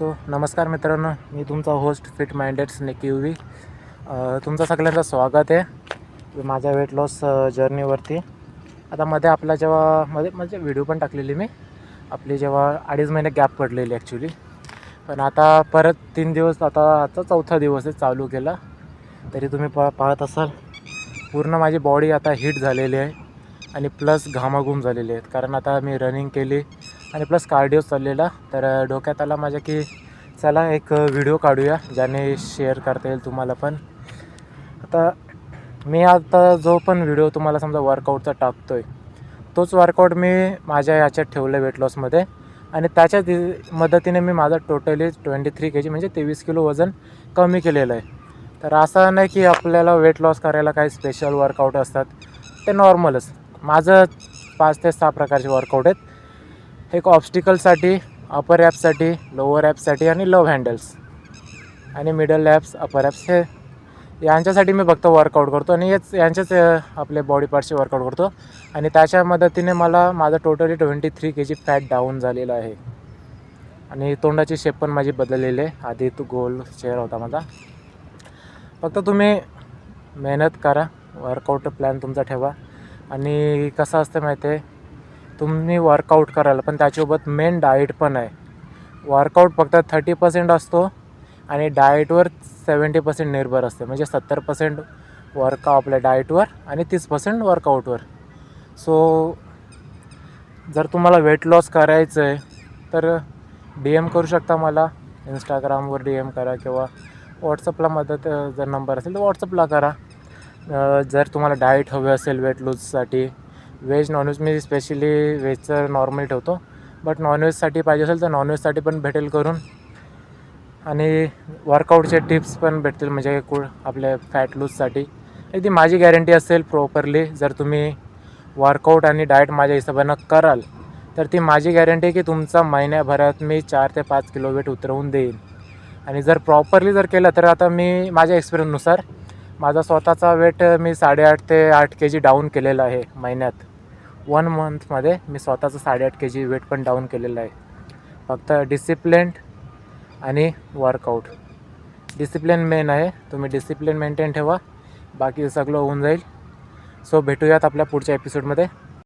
नमस्कार मित्रांनो, मी तुमचा host fit minded sneaky UV. तुमचं सगळ्यांचं स्वागत आहे माझ्या वेट लॉस जर्नीवरती. आता मध्ये आपला जेव्हा म्हणजे व्हिडिओ पण टाकलेली मी आपली जेव्हा 2.5 महिने गॅप पडलेली ॲक्च्युली, पण आता परत 3 दिवस, आता चौथा दिवस आहे चालू केला. तरी तुम्ही पाहत असाल पूर्ण माझी बॉडी आता हीट झालेली आहे आणि प्लस घामाघूम झालेली आहेत, कारण आता मी रनिंग केली आणि प्लस कार्डिओ चाललेला. तर डोक्यात आला माझ्या की चला एक व्हिडिओ काढूया ज्याने शेअर करता येईल तुम्हाला पण. आता जो पण व्हिडिओ तुम्हाला समजा वर्कआउटचा टाकतो आहे तोच वर्कआउट मी माझ्या याच्यात ठेवलं वेट लॉसमध्ये, आणि त्याच्याच मदतीने मी माझं टोटली 23 kg म्हणजे 23 किलो वजन कमी केलेलं आहे. तर असं नाही की आपल्याला वेट लॉस करायला काही स्पेशल वर्कआउट असतात, ते नॉर्मलच. माझं 5 ते 6 प्रकारचे वर्कआउट आहेत. एक ऑब्स्टिकलसाठी, अपर ॲप्ससाठी, लोअर ॲप्ससाठी आणि लव हँडल्स आणि मिडल ॲप्स, अपर ॲप्स, हे यांच्यासाठी मी फक्त वर्कआउट करतो आणि यांचेच आपले बॉडी पार्टचे वर्कआउट करतो. आणि त्याच्या मदतीने माझं टोटली 23 kg फॅट डाऊन झालेलं आहे. आणि तोंडाची शेप पण माझी बदललेली आहे. आधी तो गोल चेहरा होता माझा. फक्त तुम्ही मेहनत करा, वर्कआउट प्लॅन तुमचा ठेवा. आणि कसं असतं माहिती आहे, तुम्ही वर्कआउट कराल पण त्याच्यासोबत मेन डाएट पण आहे. वर्कआउट फक्त 30% असतो आणि डाएटवर 70% निर्भर असते. म्हणजे 70% आपल्या डाएटवर आणि 30% वर्कआउटवर. जर तुम्हाला वेट लॉस करायचं आहे तर DM करू शकता मला. इंस्टाग्रामवर DM करा किंवा व्हॉट्सअपला मदत, जर नंबर असेल तर व्हॉट्सअपला करा. जर तुम्हाला डाएट हवे असेल वेट लूजसाठी, व्हेज नॉनव्हेज, मी स्पेशली व्हेजचं नॉर्मल ठेवतो, बट नॉनव्हेजसाठी पाहिजे असेल तर नॉनव्हेजसाठी पण भेटेल करून. आणि वर्कआउटचे टिप्स पण भेटतील, म्हणजे आपल्या फॅट लूजसाठी. ती माझी गॅरंटी असेल प्रॉपरली. जर तुम्ही वर्कआउट आणि डाएट माझ्या हिशोबानं कराल तर ती माझी गॅरंटी आहे की तुमचा महिन्याभरात मी 4 ते 5 किलो वेट उतरवून देईन. आणि जर प्रॉपरली केलं तर आता मी माझ्या एक्सपिरियन्सनुसार माझा स्वतःचा वेट मी 8.5 ते 8 kg डाऊन केलेला आहे महिन्यात. 1 मंथमध्ये मी स्वतःचं 8.5 kg वेट पण डाऊन केलेलं आहे. फक्त डिसिप्लिन आणि वर्कआउट. डिसिप्लिन मेन आहे. तुम्ही डिसिप्लिन मेंटेन ठेवा, बाकी सगळं होऊन जाईल. भेटूयात आपल्या पुढच्या एपिसोडमध्ये.